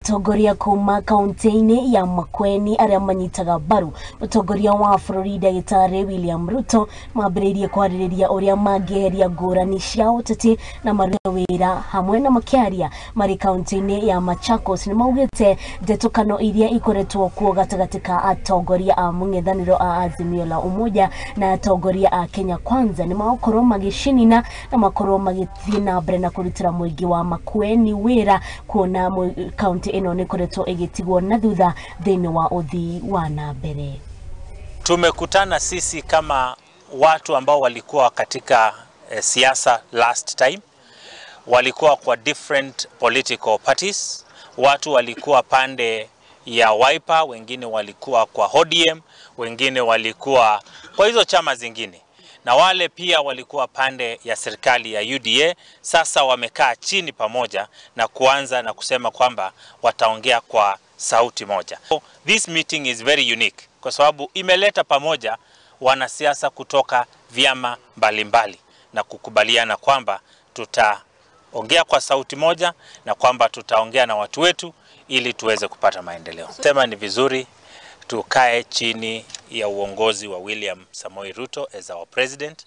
Mutongoria kuma kaunti-ini ya Makueni aria manyitaga mbaru mutongoria wa bururi Ndagĩtarĩ William Ruto mambĩrĩirie kwarĩrĩria uria mangĩeheria ngũrani cia ũteti na marute wĩra hamwe na makiaria marĩ kaunti-ini ya Machakos. Nĩ maugĩte ndetukano iria ikoretwo kuo gatagatĩ ka atongoria a mũng'ethanĩro a Azimio la Umoja na atongoria a Kenya Kwanza nĩ makorwo magĩcinina na makorwo magĩthiĩ na mbere na kũrutĩra mũingĩ wa Makueni wĩra, kuona kaunti ino nikoretwo igitigwo na thutha thĩinĩ wa uthii wa na mbere. Tumekutana sisi kama watu ambao walikuwa katika siasa last time, walikuwa kwa different political parties. Watu walikuwa pande ya Wiper, wengine walikuwa kwa ODM, wengine walikuwa kwa hizo chama zingine, na wale pia walikuwa pande ya serikali ya UDA. Sasa wamekaa chini pamoja na kuanza na kusema kwamba wataongea kwa sauti moja. So, this meeting is very unique kwa sababu imeleta pamoja wanasiasa kutoka vyama mbalimbali na kukubaliana kwamba tutaongea kwa sauti moja na kwamba tutaongea na watu wetu ili tuweze kupata maendeleo. Sema ni vizuri tukae chini ya uongozi wa William Samoei Ruto as our president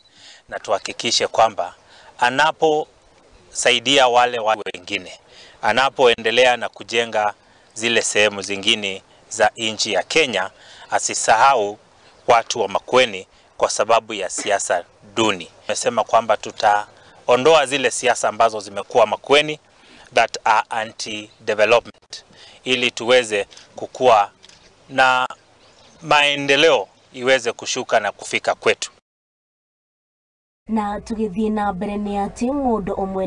na tuhakikishe kwamba anaposaidia wale wengine, anapoendelea na kujenga zile sehemu zingine za nchi ya Kenya, asisahau watu wa Makueni kwa sababu ya siasa duni. Tumesema kwamba tutaondoa zile siasa ambazo zimekuwa Makueni that are anti-development ili tuweze kukua na maendeleo iweze kushuka na kufika kwetu. Na tugithie na mbere ni ati mundu umwe